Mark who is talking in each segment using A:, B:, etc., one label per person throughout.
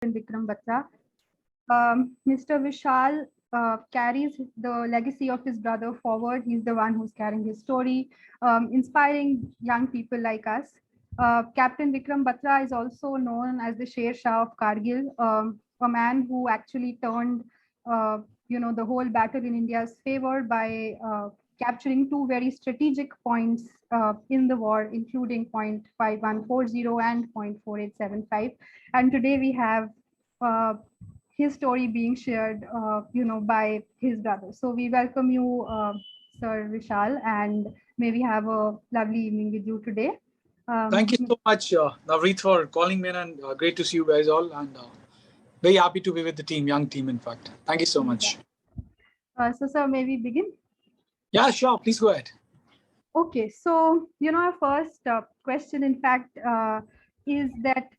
A: Vikram Batra. Mr. Vishal carries the legacy of his brother forward. He's the one who's carrying his story, inspiring young people like us. Captain Vikram Batra is also known as the Sher Shah of Kargil, a man who actually turned, the whole battle in India's favor by capturing two very strategic points in the war, including point 5140 and point 4875. And today we have uh, his story being shared, by his brother. So we welcome you, Sir Vishal, and may we have a lovely evening with you today.
B: Thank you so much, Navreet, for calling me in, and great to see you guys all, and very happy to be with the team, young team, in fact. Thank you so much.
A: So, sir, may we begin?
B: Yeah, sure. Please go ahead.
A: Okay, so, our first question, in fact, is that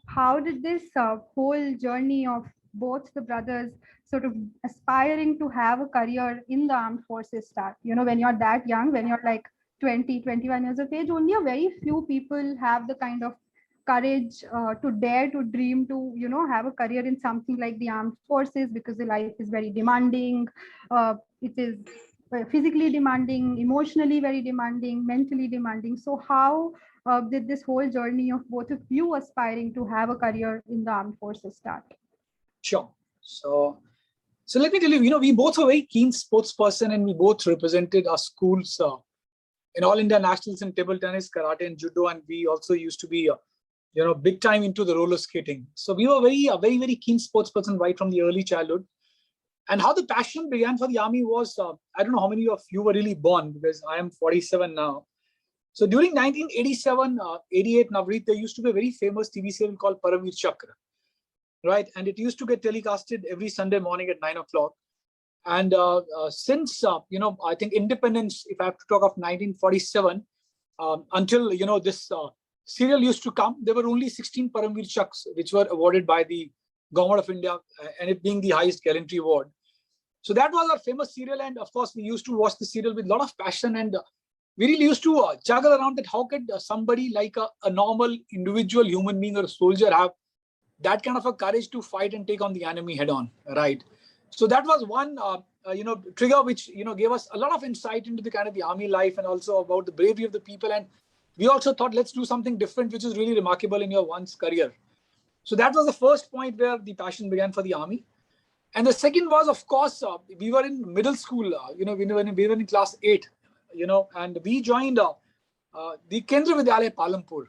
A: how did this whole journey of both the brothers sort of aspiring to have a career in the armed forces start? When you're that young, when you're like 20, 21 years of age, only a very few people have the kind of courage to dare to dream to, have a career in something like the armed forces, because the life is very demanding. It is physically demanding, emotionally very demanding, mentally demanding. So how did this whole journey of both of you aspiring to have a career in the armed forces start?
B: Sure. So let me tell you, we both are very keen sports person, and we both represented our schools in All India Nationals in table tennis, karate, and judo. And we also used to be, big time into the roller skating. So we were very, very keen sports person right from the early childhood. And how the passion began for the army was, I don't know how many of you were really born, because I am 47 now. So during 1987, 88, Navreet, there used to be a very famous TV serial called Paramveer Chakra, right? And it used to get telecasted every Sunday morning at 9 o'clock. And since, I think independence, if I have to talk of 1947, until, this serial used to come, there were only 16 Paramveer Chaks, which were awarded by the Government of India, and it being the highest gallantry award. So that was our famous serial. And of course, we used to watch the serial with a lot of passion. And we really used to juggle around that. How could somebody like a normal individual human being or a soldier have that kind of a courage to fight and take on the enemy head on, right? So that was one, trigger which, gave us a lot of insight into the kind of the army life, and also about the bravery of the people. And we also thought, let's do something different, which is really remarkable in your one's career. So that was the first point where the passion began for the army. And the second was, of course, we were in middle school, we were in class 8, and we joined the Kendra Vidyalaya Palampur.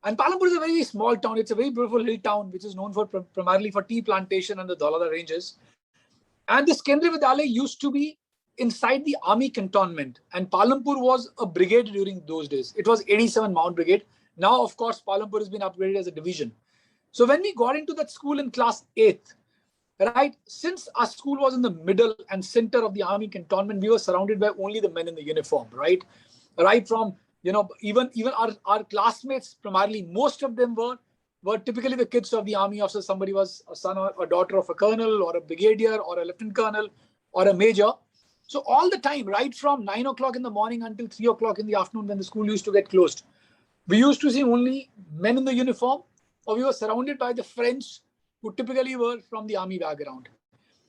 B: And Palampur is a very small town. It's a very beautiful hill town, which is known for primarily for tea plantation and the Dholada ranges. And this Kendra Vidyalaya used to be inside the army cantonment. And Palampur was a brigade during those days. It was 87 Mount Brigade. Now, of course, Palampur has been upgraded as a division. So when we got into that school in class 8th, right, since our school was in the middle and center of the army cantonment, we were surrounded by only the men in the uniform, right? Right from, even our classmates, primarily, most of them were typically the kids of the army officer. Somebody was a son or a daughter of a colonel or a brigadier or a lieutenant colonel or a major. So all the time, right from 9 o'clock in the morning until 3 o'clock in the afternoon, when the school used to get closed, we used to see only men in the uniform, or we were surrounded by the friends who typically were from the army background.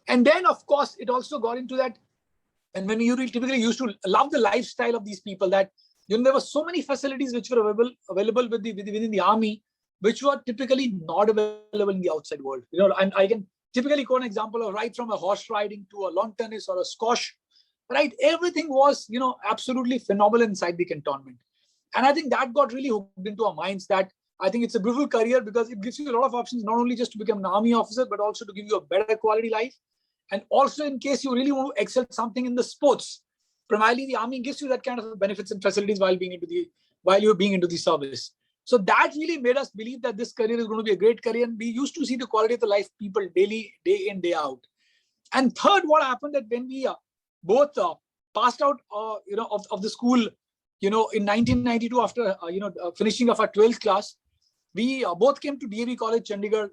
B: And then, of course, it also got into that. And when you typically used to love the lifestyle of these people, that, there were so many facilities which were available within the army, which were typically not available in the outside world. And I can typically quote an example of right from a horse riding to a lawn tennis or a squash, right? Everything was, absolutely phenomenal inside the cantonment. And I think that got really hooked into our minds, that I think it's a beautiful career because it gives you a lot of options, not only just to become an army officer, but also to give you a better quality life. And also, in case you really want to excel something in the sports, primarily the army gives you that kind of benefits and facilities while you're being into the service. So that really made us believe that this career is going to be a great career. And we used to see the quality of the life people daily, day in, day out. And third, what happened that when we both passed out, of the school, in 1992, after, finishing of our 12th class, we both came to DAV College, Chandigarh,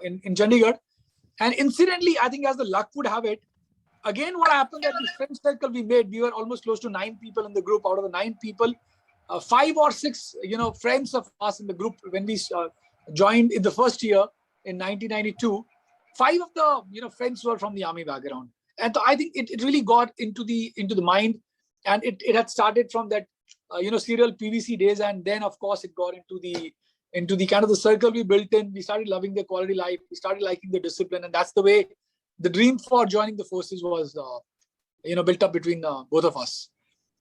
B: in Chandigarh. And incidentally, I think as the luck would have it, again, what happened that the friend circle we made, we were almost close to 9 people in the group. Out of the 9 people, 5 or 6, friends of us in the group, when we joined in the first year, in 1992, 5 of the friends were from the army background. And I think it really got into the mind, and it had started from that serial PVC days, and then of course it got into the kind of the circle we built in. We started loving the quality life, we started liking the discipline, and that's the way the dream for joining the forces was built up between both of us.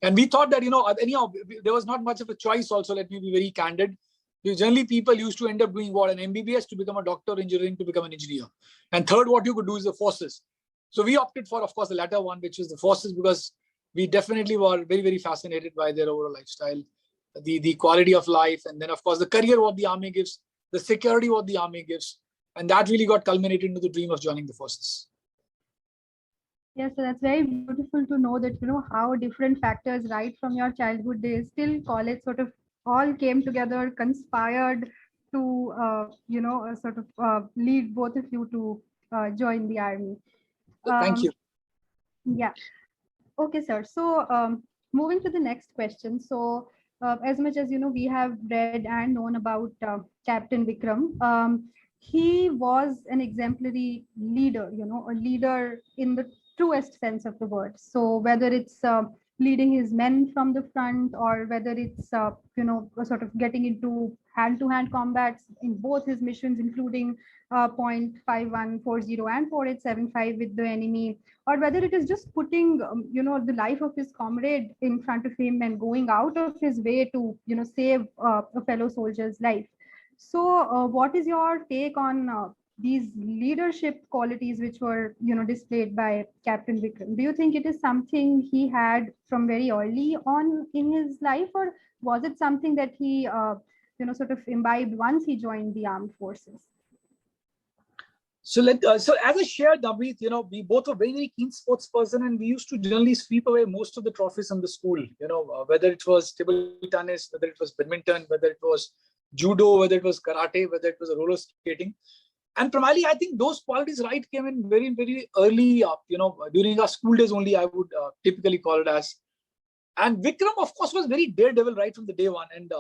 B: And we thought that anyhow there was not much of a choice also. Let me be very candid. Because generally people used to end up doing what? An MBBS to become a doctor, engineering to become an engineer. And third, what you could do is the forces. So we opted for, of course, the latter one, which is the forces, because we definitely were very, very fascinated by their overall lifestyle, the quality of life, and then, of course, the career what the army gives, the security what the army gives. And that really got culminated into the dream of joining the forces.
A: Yes, so that's very beautiful to know that, how different factors right from your childhood days till college sort of all came together, conspired to, lead both of you to join the army.
B: Thank you.
A: Yeah. Okay, sir. So moving to the next question. So as much as, we have read and known about Captain Vikram, he was an exemplary leader, a leader in the truest sense of the word. So whether it's leading his men from the front, or whether it's, sort of getting into hand-to-hand combats in both his missions, including point 5140 and 4875 with the enemy, or whether it is just putting, the life of his comrade in front of him and going out of his way to, save a fellow soldier's life. So what is your take on these leadership qualities which were, displayed by Captain Vikram? Do you think it is something he had from very early on in his life, or was it something that he, sort of imbibed once he joined the armed forces?
B: So so as I shared, Navneet, we both were very, very keen sports person, and we used to generally sweep away most of the trophies in the school. Whether it was table tennis, whether it was badminton, whether it was judo, whether it was karate, whether it was roller skating. And primarily, I think those qualities came in very, very early, during our school days only, I would typically call it as. And Vikram, of course, was very daredevil right from the day one. And,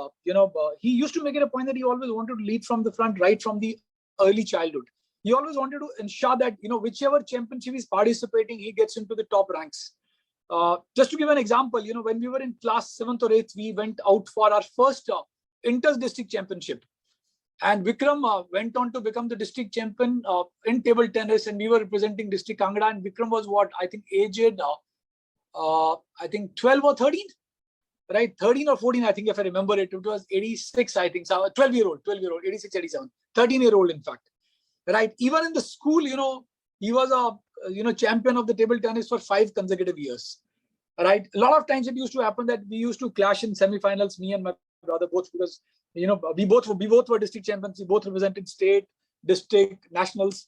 B: he used to make it a point that he always wanted to lead from the front right from the early childhood. He always wanted to ensure that, whichever championship he's participating, he gets into the top ranks. Just to give an example, when we were in class 7th or 8th, we went out for our first inter-district championship. And Vikram went on to become the district champion in table tennis, and we were representing district Kangra. And Vikram was aged, I think 12 or 13, right? 13 or 14, I think, if I remember it. It was 86, I think. So 12-year-old, 86, 87, 13-year-old, in fact. Right. Even in the school, he was a, champion of the table tennis for 5 consecutive years. Right. A lot of times it used to happen that we used to clash in semifinals, me and my brother both, because, we both were district champions. We both represented state, district, nationals.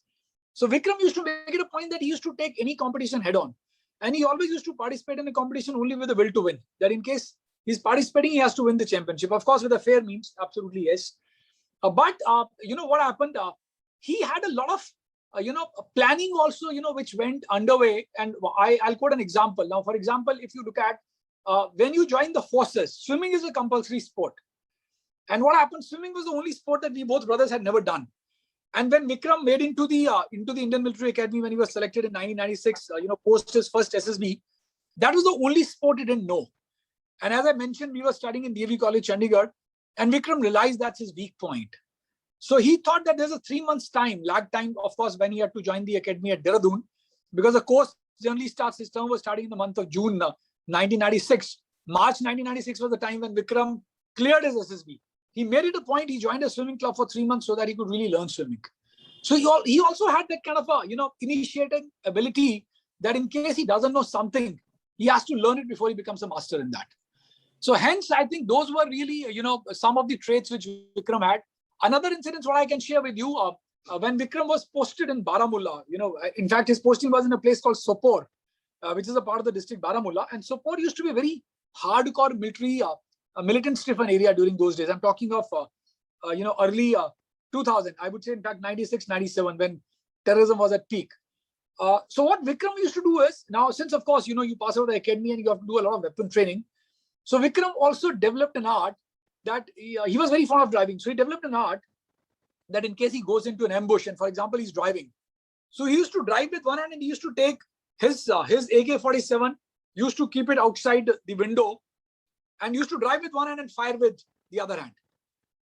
B: So Vikram used to make it a point that he used to take any competition head on. And he always used to participate in a competition only with the will to win. That in case he's participating, he has to win the championship. Of course, with a fair means, absolutely yes. But what happened? He had a lot of, planning also, which went underway. And I'll quote an example. Now, for example, if you look at when you join the forces, swimming is a compulsory sport. And what happened? Swimming was the only sport that we both brothers had never done. And when Vikram made into the Indian Military Academy, when he was selected in 1996, post his first SSB, that was the only sport he didn't know. And as I mentioned, we were studying in DAV College, Chandigarh, and Vikram realized that's his weak point. So he thought that there's a 3 months lag time, of course, when he had to join the academy at Dehradun, because the course generally starts, his term was starting in the month of June 1996. March 1996 was the time when Vikram cleared his SSB. He made it a point, he joined a swimming club for 3 months so that he could really learn swimming. So he also had that kind of a, initiating ability that in case he doesn't know something, he has to learn it before he becomes a master in that. So hence, I think those were really, some of the traits which Vikram had. Another incident what I can share with you, when Vikram was posted in Baramulla, in fact, his posting was in a place called Sopore, which is a part of the district Baramulla. And Sopore used to be a very hardcore military, militant stricken area during those days. I'm talking of, early 2000, I would say, in fact, 96, 97, when terrorism was at peak. So what Vikram used to do is, now, since, of course, you pass out the academy and you have to do a lot of weapon training. So Vikram also developed an art that he was very fond of driving. So he developed an art that in case he goes into an ambush, and for example, he's driving. So he used to drive with one hand and he used to take his AK-47, used to keep it outside the window and used to drive with one hand and fire with the other hand.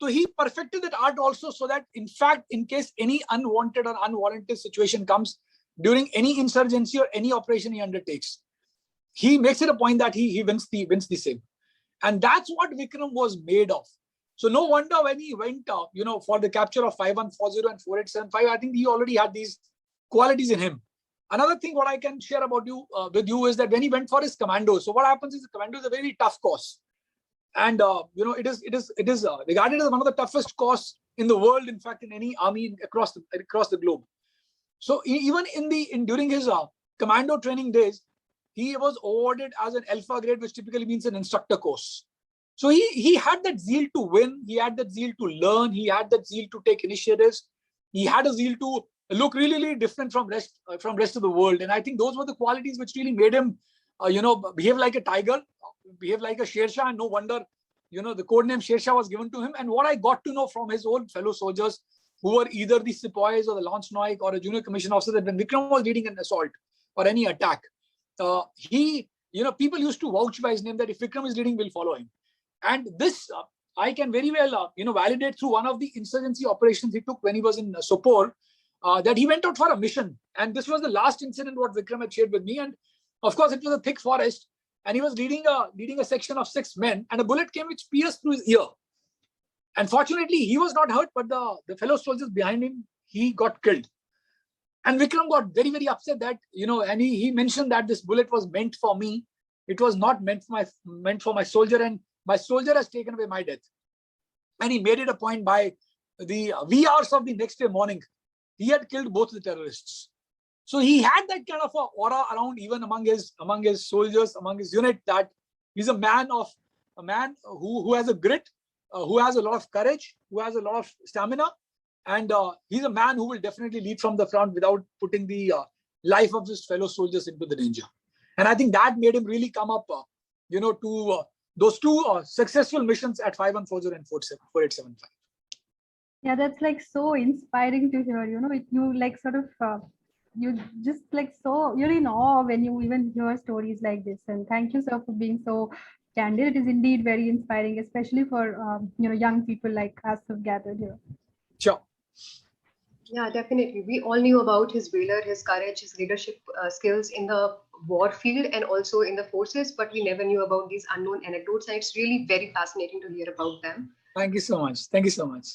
B: So he perfected that art also, so that in fact, in case any unwanted or unwarranted situation comes during any insurgency or any operation he undertakes, he makes it a point that he wins the same. And that's what Vikram was made of. So no wonder when he went, for the capture of 5140 and 4875, I think he already had these qualities in him. Another thing what I can share about with you is that when he went for his commando, so what happens is the commando is a very tough course. And it is regarded as one of the toughest courses in the world, in fact, in any army across the globe. So even during his commando training days, he was awarded as an alpha grade, which typically means an instructor course. So he had that zeal to win, he had that zeal to learn, he had that zeal to take initiatives, he had a zeal to look really, really different from rest of the world. And I think those were the qualities which really made him, behave like a tiger, behave like a Sher Shah. And no wonder, the code name Sher Shah was given to him. And what I got to know from his old fellow soldiers, who were either the sepoys or the lance naik or a junior commissioned officer, that when Vikram was leading an assault or any attack, people used to vouch by his name that if Vikram is leading, we'll follow him. And this I can very well, validate through one of the insurgency operations he took when he was in Sopore, that he went out for a mission. And this was the last incident what Vikram had shared with me. And of course, it was a thick forest. And he was leading a section of 6 men, and a bullet came which pierced through his ear. And fortunately, he was not hurt, but the fellow soldiers behind him, he got killed. And Vikram got very, very upset that, and he mentioned that this bullet was meant for me. It was not meant for my soldier, and my soldier has taken away my death. And he made it a point by the wee hours of the next day morning, he had killed both the terrorists. So he had that kind of a aura around, even among his soldiers, among his unit, that he's a man who has a grit, who has a lot of courage, who has a lot of stamina. And he's a man who will definitely lead from the front without putting the life of his fellow soldiers into the danger. And I think that made him really come up, to those 2 successful missions at 5140 and 4875.
A: Yeah, that's like so inspiring to hear. You like sort of, you just like so, you're in awe when you even hear stories like this. And thank you, sir, for being so candid. It is indeed very inspiring, especially for young people like us who've gathered here.
B: Sure.
C: Yeah, definitely. We all knew about his valor, his courage, his leadership skills in the war field and also in the forces, but we never knew about these unknown anecdotes. And it's really very fascinating to hear about them.
B: Thank you so much. Thank you so much.